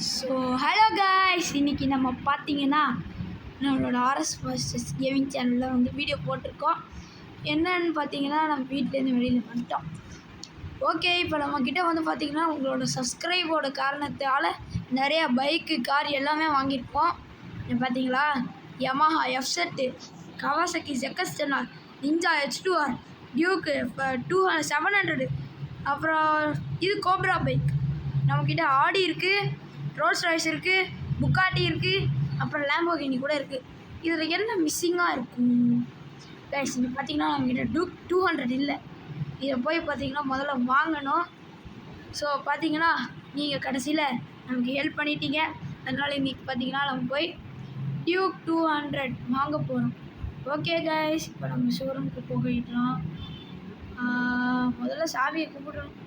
So hello guys, இன்றைக்கி நம்ம பார்த்தீங்கன்னா நம்மளோட ஆர்எஸ் மாஸ்டர்ஸ் கேமிங் சேனலில் வந்து வீடியோ போட்டிருக்கோம். என்னன்னு பார்த்தீங்கன்னா நம்ம வீட்டிலேருந்து வெளியில் வந்துட்டோம். ஓகே, இப்போ நம்மக்கிட்ட வந்து பார்த்திங்கன்னா உங்களோட சப்ஸ்கிரைபோட காரணத்தால் நிறையா பைக்கு, கார் எல்லாமே வாங்கியிருக்கோம். பார்த்தீங்களா, யமஹா எஃப்செட்டு, Kawasaki ZX-10R, Ninja H2R, Duke 700, அப்புறம் இது கோப்ரா பைக். நம்மக்கிட்ட ஆடி இருக்குது, ரோல்ஸ் ராய்ஸ் இருக்குது, புக்காட்டி இருக்குது, அப்புறம் லேம்போகினி கூட இருக்குது. இதில் என்ன மிஸ்ஸிங்காக இருக்கும் கைஸ்? இது பார்த்திங்கன்னா நம்மக்கிட்ட டியூக் 200 இல்லை. இதை போய் பார்த்திங்கன்னா முதல்ல வாங்கணும். ஸோ பார்த்திங்கன்னா நீங்கள் கடைசியில் நமக்கு ஹெல்ப் பண்ணிட்டீங்க. அதனால் இன்றைக்கி பார்த்திங்கன்னா நம்ம போய் டியூக் 200 வாங்க போகிறோம். ஓகே கைஸ், இப்போ நம்ம ஷோரூமுக்கு போயிட்டோம். முதல்ல சாமியை கும்பிடணும்.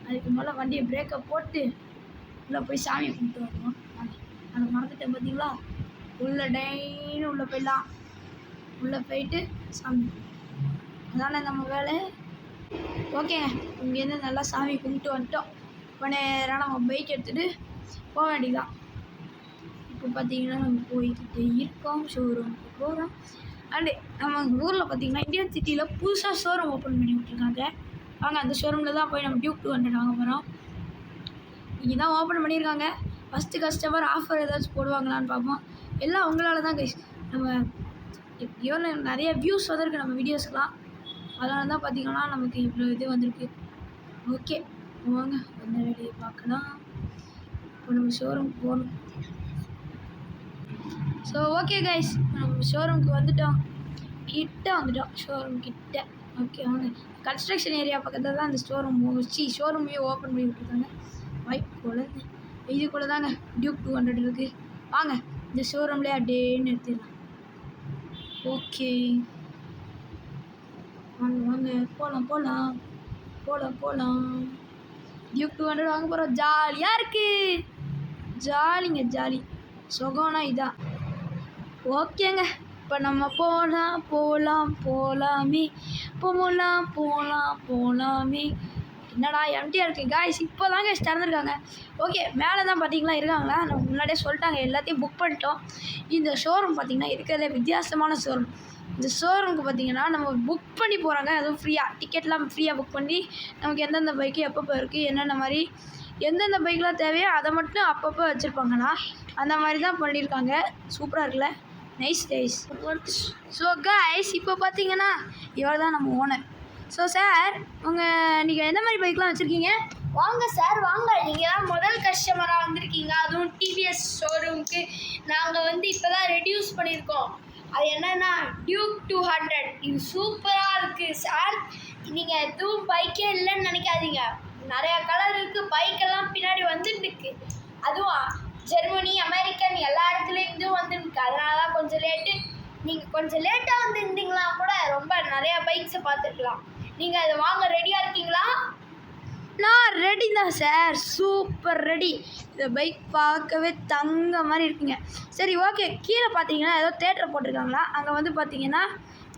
அதுக்கு முதல்ல வண்டியை பிரேக்கை போட்டு உள்ளே போய் சாமியை கும்பிட்டு வரணும். அதை மறந்துட்டேன் பார்த்தீங்களா? உள்ளே டைன்னு உள்ளே போயிடலாம். உள்ளே போயிட்டு சாமி, அதானே நம்ம வேலை. ஓகேங்க, இங்கேருந்து நல்லா சாமி கும்பிட்டு வந்துட்டோம். இப்போ நேராக நம்ம பைக் எடுத்துகிட்டு போக வேண்டியதான். இப்போ பார்த்தீங்கன்னா நம்ம போய்கிட்டே இருக்கோம், ஷோரூமுக்கு போகிறோம். அண்டு நம்ம ஊரில் பார்த்திங்கன்னா இந்தியன் சிட்டியில் புதுசாக ஷோரூம் ஓப்பன் பண்ணி விட்ருக்காங்க. வாங்க, அந்த ஷோரூமில் தான் போய் நம்ம டியூக் 200 வாங்க போகிறோம். இங்கே தான் ஓப்பன் பண்ணியிருக்காங்க. ஃபஸ்ட்டு கஸ்டமர் ஆஃபர் ஏதாச்சும் போடுவாங்களான்னு பார்ப்போம். எல்லாம் உங்களால் தான் கைஸ். நம்ம எவ்வளோ நிறைய வியூஸ் வந்திருக்கு நம்ம வீடியோஸ்க்கெலாம். அதனால தான் பார்த்திங்கன்னா நமக்கு இவ்வளோ இது வந்திருக்கு. ஓகே வாங்க, அந்த வேலையை பார்க்கலாம். இப்போ நம்ம ஷோரூமுக்கு போகணும். ஸோ ஓகே கைஸ், நம்ம ஷோரூமுக்கு வந்துட்டோம். ஷோரூம் கிட்ட. ஓகே வாங்க, கன்ஸ்ட்ரக்ஷன் ஏரியா பக்கத்தில் தான் அந்த ஷோரூமையே ஓப்பன் பண்ணி விட்டுருக்காங்க. பைக் போல் இதுக்குள்ளே தாங்க டியூக் 200 இருக்குது. வாங்க, இந்த ஷோரூம்லேயே அப்படியே நிறுத்திடலாம். ஓகே வாங்க வாங்க, போகலாம். டியூக் 200 வாங்க போகிறோம். ஜாலியாக இருக்குது, ஜாலி சுகம்னா இதான். ஓகேங்க, இப்போ நம்ம போகலாமே. என்னடா எம்டியாக இருக்குது காய்ஸ்? இப்போ தாங்க திறந்துருக்காங்க. ஓகே, மேலே தான் பார்த்தீங்களா இருக்காங்களா? நம்ம முன்னாடியே சொல்லிட்டாங்க, எல்லாத்தையும் புக் பண்ணிட்டோம். இந்த ஷோரூம் பார்த்திங்கன்னா இருக்கிறதே வித்தியாசமான ஷோரூம். இந்த ஷோரூமுக்கு பார்த்திங்கன்னா நம்ம புக் பண்ணி போகிறாங்க, அதுவும் ஃப்ரீயாக. டிக்கெட்லாம் ஃப்ரீயாக புக் பண்ணி நமக்கு எந்தெந்த பைக்கு எப்பப்போ இருக்குது, என்னென்ன மாதிரி எந்தெந்த பைக்கெலாம் தேவையோ அதை மட்டும் அப்பப்போ வச்சுருப்பாங்கண்ணா. அந்த மாதிரி தான் பண்ணியிருக்காங்க. சூப்பராக இருக்குல்ல? நைஸ். ஸோ காய்ஸ், இப்போ பார்த்தீங்கன்னா இவர் தான் நம்ம ஓனர். ஸோ சார், நீங்கள் எந்த மாதிரி பைக்லாம் வச்சுருக்கீங்க? வாங்க சார், வாங்க. நீங்கள் தான் முதல் கஸ்டமராக வந்திருக்கீங்க, அதுவும் டிவிஎஸ் ஷோரூமுக்கு. நாங்கள் இப்போ தான் ரெடியூஸ் பண்ணியிருக்கோம். அது என்னென்னா டியூக் 200. இது சூப்பராக இருக்குது சார். நீங்கள் எதுவும் பைக்கே இல்லைன்னு நினைக்காதீங்க. நிறையா கலர் இருக்குது. பைக்கெல்லாம் பின்னாடி வந்துட்டு இருக்கு. அதுவும் ஜெர்மனி, அமெரிக்கன் எல்லா இடத்துலேருந்தும் வந்துருக்கு. அதனால தான் கொஞ்சம் லேட்டு. நீங்கள் கொஞ்சம் லேட்டாக வந்துருந்தீங்களா கூட ரொம்ப நிறையா பைக்ஸை பார்த்துருக்கலாம். நீங்கள் அதை வாங்க ரெடியாக இருக்கீங்களா? நான் ரெடி தான் சார், சூப்பர் ரெடி. இந்த பைக் பார்க்கவே தங்க மாதிரி இருக்குங்க. சரி ஓகே, கீழே பார்த்தீங்கன்னா ஏதோ தேட்டர் போட்டிருக்காங்களா? அங்கே வந்து பார்த்தீங்கன்னா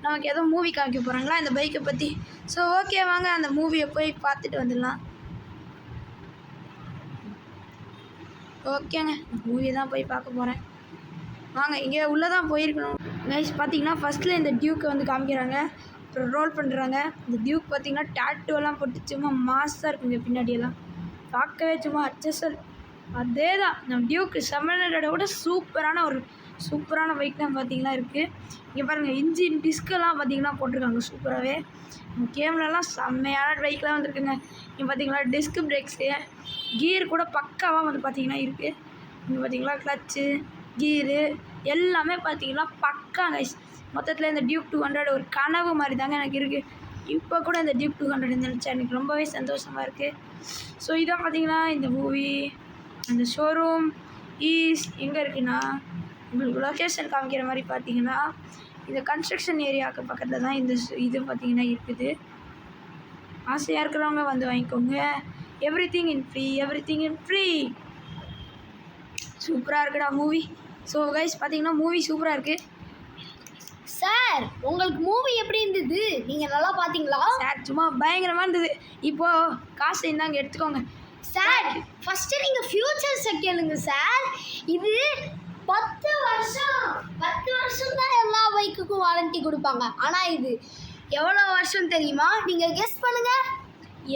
நமக்கு ஏதோ மூவி காமிக்க போகிறாங்களா இந்த பைக்கை பற்றி. ஸோ ஓகே வாங்க, அந்த மூவியை போய் பார்த்துட்டு வந்துடலாம். ஓகேங்க, மூவியை தான் போய் பார்க்க போகிறேன். வாங்க, இங்கே உள்ளே தான் போயிருக்கணும் கைஸ். பார்த்தீங்கன்னா ஃபஸ்ட்டில் இந்த டியூக்கை வந்து காமிக்கிறாங்க, அப்புறம் ரோல் பண்ணுறாங்க. இந்த டியூக் பார்த்திங்கன்னா டேட்டூவெல்லாம் போட்டு சும்மா மாஸாக இருக்குங்க. பின்னாடியெல்லாம் பார்க்கவே சும்மா HSL அதே தான். நம்ம டியூக்கு 700 விட சூப்பரான பைக் தான் பார்த்திங்கன்னா இருக்குது. இங்கே பாருங்கள், இன்ஜின் டிஸ்கெல்லாம் பார்த்திங்கன்னா போட்டிருக்காங்க சூப்பராகவே. கேம்லலாம் செம்மையான பைக்லாம் வந்துருக்குங்க. இங்கே பார்த்திங்களா டிஸ்க் பிரேக்ஸு, கீர் கூட பக்காவாக வந்து பார்த்திங்கன்னா இருக்குது. இங்கே பார்த்திங்களா கிளச்சு, கீரு எல்லாமே பார்த்திங்கன்னா பக்கா கைஸ். மொத்தத்தில் இந்த டியூக் 200 ஒரு கனவு மாதிரி தாங்க எனக்கு இருக்குது. இப்போ கூட இந்த டியூக் 200 நினச்சா எனக்கு ரொம்பவே சந்தோஷமாக இருக்குது. ஸோ இதான் பார்த்திங்கன்னா இந்த மூவி. அந்த ஷோரூம் எங்கே இருக்குன்னா உங்களுக்கு லொக்கேஷன் காமிக்கிற மாதிரி பார்த்திங்கன்னா இந்த கன்ஸ்ட்ரக்ஷன் ஏரியாவுக்கு பக்கத்தில் தான் இந்த இது பார்த்திங்கன்னா இருக்குது. ஆசையாக இருக்கிறவங்க வந்து வாங்கிக்கோங்க. எவ்ரிதிங் இன் ஃப்ரீ. சூப்பராக இருக்குடா மூவி. ஸோ கைஸ் பார்த்தீங்கன்னா மூவி சூப்பராக இருக்குது. சார், உங்களுக்கு மூவி எப்படி இருந்தது? நீங்கள் நல்லா பார்த்தீங்களா? சார் சும்மா பயங்கரமாக இருந்தது. இப்போது காசு இருந்தாங்க எடுத்துக்கோங்க. சார் ஃபஸ்ட்டு நீங்கள் ஃபியூச்சர்ஸை கேளுங்க சார். இது 10 வருஷம் தான் எல்லா பைக்குக்கும் வாரண்டி கொடுப்பாங்க. ஆனால் இது எவ்வளோ வருஷம் தெரியுமா? நீங்கள் கெஸ் பண்ணுங்கள்.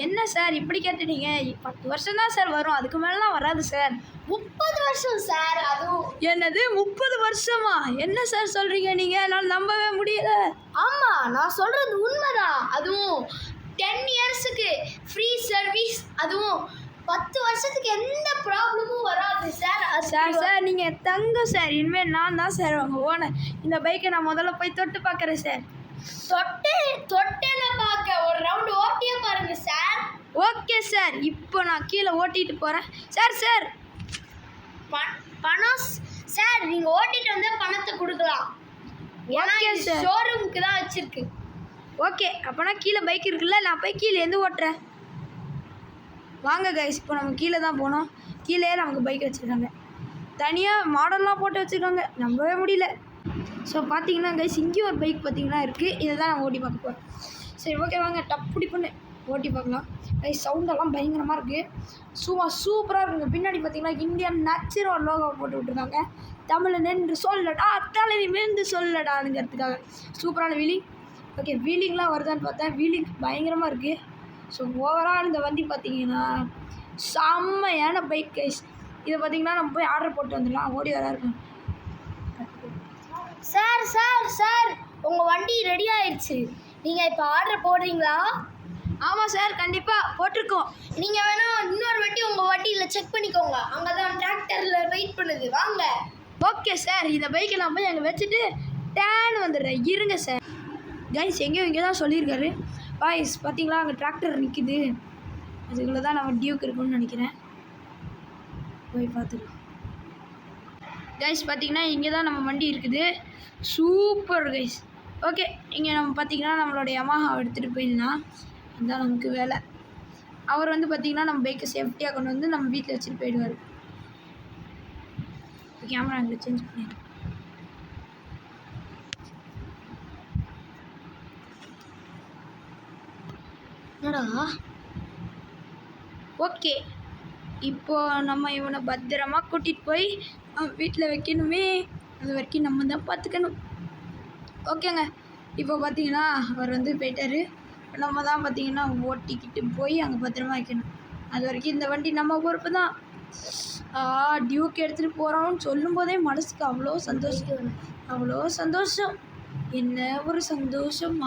என்ன சார் இப்படி கேட்டுட்டீங்க? 10 வருஷம் தான் சார் வரும், அதுக்கு மேலாம் வராது சார். 30 வருஷம் சார். அதுவும் என்னது 30 வருஷமா? என்ன சார் சொல்கிறீங்க நீங்கள்? என்னால் நம்பவே முடியல. ஆமாம், நான் சொல்கிறது உண்மைதான். அதுவும் 10 இயர்ஸுக்கு ஃப்ரீ சர்வீஸ், அதுவும் 10 வருஷத்துக்கு எந்த ப்ராப்ளமும் வராது சார். சார் நீங்கள் தங்கம் சார். இனிமேல் நான் தான் சார் உங்கள் ஓனர். இந்த பைக்கை நான் முதல்ல போய் தொட்டு பார்க்குறேன் சார். தொட்டேன்னு பார்க்க ஒரு ரவுண்டு ஓட்டியே பாருங்க சார். ஓகே சார், இப்போ நான் கீழே ஓட்டிகிட்டு போகிறேன். சார் பணம் சார், நீங்கள் ஓட்டிட்டு வந்தால் பணத்தை கொடுக்கலாம். ஓகே சார், ஷோரூமுக்கு தான் வச்சிருக்கு. ஓகே, அப்போனா கீழே பைக் இருக்குல்ல, நான் போய் கீழேருந்து ஓட்டுறேன். வாங்க கைஸ், இப்போ நம்ம கீழே தான் போனோம். கீழே நமக்கு பைக் வச்சுருக்காங்க, தனியாக மாடல்லாம் போட்டு வச்சுருக்காங்க, நம்பவே முடியல. ஸோ பார்த்தீங்கன்னா கைஸ், இங்கேயும் ஒரு பைக் பார்த்தீங்கன்னா இருக்குது. இதை தான் நான் ஓட்டி பார்க்க போகிறேன். சரி ஓகே, வாங்க டப்புடி பண்ணு ஓட்டி பார்க்கலாம். கைஸ் சவுண்டெல்லாம் பயங்கரமாக இருக்குது, சூப்பராக இருக்குங்க. பின்னாடி பார்த்தீங்கன்னா இந்தியன் நேச்சுரல் லோகோ போட்டு விட்ருக்காங்க. தமிழை நின்று சொல்லடா, தலை நிமிர்ந்து சொல்லடானுங்கிறதுக்காக சூப்பரான வீலிங். ஓகே, வீலிங்லாம் வருதான்னு பார்த்தேன், வீலிங் பயங்கரமாக இருக்குது. ஸோ ஓவரால் இந்த வண்டி பார்த்தீங்கன்னா செம்மையான பைக் கைஸ். இதை பார்த்தீங்கன்னா நம்ம போய் ஆர்டர் போட்டு வந்துடலாம். ஓடி வர இருக்கும். சார் உங்கள் வண்டி ரெடி ஆயிடுச்சு. நீங்கள் இப்போ ஆர்டர் போடுறீங்களா? ஆமாம் சார், கண்டிப்பாக போட்டிருக்கோம். நீங்கள் வேணால் இன்னொரு வண்டி உங்கள் வண்டியில் செக் பண்ணிக்கோங்க. அங்கே தான் டிராக்டரில் வெயிட் பண்ணுது, வாங்க. ஓகே சார், இந்த பைக்கை நான் போய் அங்கே வச்சுட்டு டேன்னு வந்துடுறேன், இருங்க சார். கைஸ் எங்கேயோ இங்கே தான் சொல்லியிருக்காரு. பாய்ஸ் பார்த்தீங்களா, அங்கே டிராக்டர் நிற்கிது, அதுக்குள்ளே தான் நம்ம டியூக் இருக்குன்னு நினைக்கிறேன். போய் பார்த்துக்கலாம். கைஸ் பார்த்தீங்கன்னா இங்கே தான் நம்ம வண்டி இருக்குது. Super guys. ஓகே, இங்கே நம்ம பார்த்தீங்கன்னா நம்மளோட யமாஹா எடுத்துகிட்டு போயிடலாம். இதுதான் நமக்கு வேலை. அவர் வந்து பார்த்தீங்கன்னா நம்ம பைக்கை சேஃப்டியாக கொண்டு வந்து நம்ம வீட்டில் வச்சுட்டு போயிடுவார். கேமரா அங்கே சேஞ்ச் பண்ணிடுறேன். என்னடா? ஓகே, இப்போது நம்ம இவனை பத்திரமா கூட்டிகிட்டு போய் வீட்டில் வைக்கணுமே, அது வரைக்கும் நம்ம தான் பார்த்துக்கணும். ஓகேங்க, இப்போ பார்த்தீங்கன்னா அவர் வந்து போயிட்டார். நம்ம தான் பார்த்தீங்கன்னா ஓட்டிக்கிட்டு போய் அங்கே பத்திரமா வைக்கணும். அது வரைக்கும் இந்த வண்டி நம்ம பொறுப்பு தான். டியூக் எடுத்துகிட்டு போகிறோம்னு சொல்லும் போதே மனசுக்கு அவ்வளோ சந்தோஷம். என்ன ஒரு சந்தோஷம்,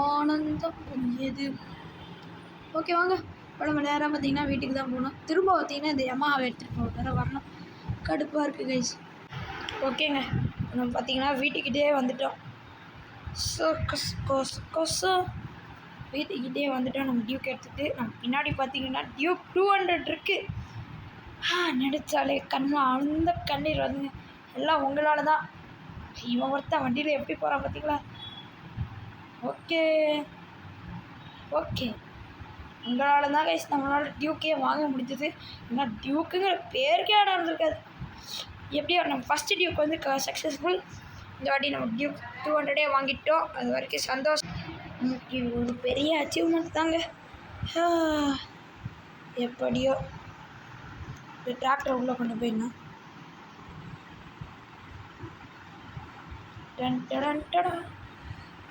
ஆனந்தம் புரியுது. ஓகே வாங்க, இப்போ நம்ம நேராக பார்த்தீங்கன்னா வீட்டுக்கு தான் போகணும். திரும்ப பார்த்தீங்கன்னா இந்த யமாஹாவை எடுத்துகிட்டு போகிற வரணும். கடுப்பாக இருக்குது கைஸ். ஓகேங்க, நம்ம பார்த்தீங்கன்னா வீட்டுக்கிட்டே வந்துட்டோம். வீட்டுக்கிட்டே வந்துட்டோம். நம்ம டியூக் எடுத்துகிட்டு நம்ம பின்னாடி பார்த்தீங்கன்னா டியூக் 200 இருக்குது. நினச்சாலே ஆழ்ந்த கண்ணீர் வருதுங்க. எல்லாம் உங்களால் தான். இவன் ஒருத்தன் வண்டியில் எப்படி போகிறான் பார்த்தீங்களா? ஓகே உங்களால் தான் கைஸ் நம்மளால் டியூக்கே வாங்க முடிஞ்சது. ஏன்னா டியூக்குங்கிற பேருக்கே இடம் இருந்திருக்காது. எப்படியோ நம்ம ஃபஸ்ட்டு டியூக் வந்து சக்ஸஸ்ஃபுல். இந்த வாட்டி நம்ம டியூக் 200 வாங்கிட்டோம். அது வரைக்கும் சந்தோஷம். இது ஒரு பெரிய அச்சீவ்மெண்ட் தாங்க. எப்படியோ இந்த டிராக்டரை உள்ளே கொண்டு போயிடணும்.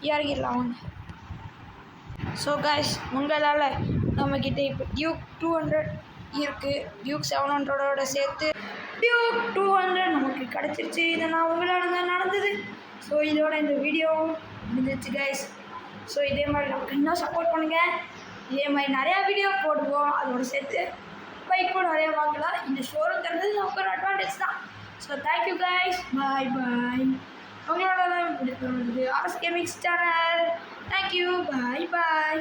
இறங்கிடலாம் வாங்க. ஸோ கைஸ், உங்களால் நம்மக்கிட்ட இப்போ டியூக் 200 இருக்குது. டியூக் 700ஓட சேர்த்து டியூக் 200 நமக்கு கிடச்சிருச்சு. இதெல்லாம் உங்களால் தான் நடந்தது. ஸோ இதோட இந்த வீடியோ முடிஞ்சிருச்சு கைஸ். ஸோ இதே மாதிரி நமக்கு இன்னும் சப்போர்ட் பண்ணுங்கள். இதே மாதிரி நிறையா வீடியோ போடுவோம். அதோட சேர்த்து பைக்கும் நிறையா வாங்கலாம். இந்த ஷோரூம் தருന്നത് நமக்கு ஒரு அட்வான்டேஜ் தான். ஸோ தேங்க்யூ கைஸ், பாய் உங்களோட RS Gaming சேனல். தேங்க்யூ, பாய்.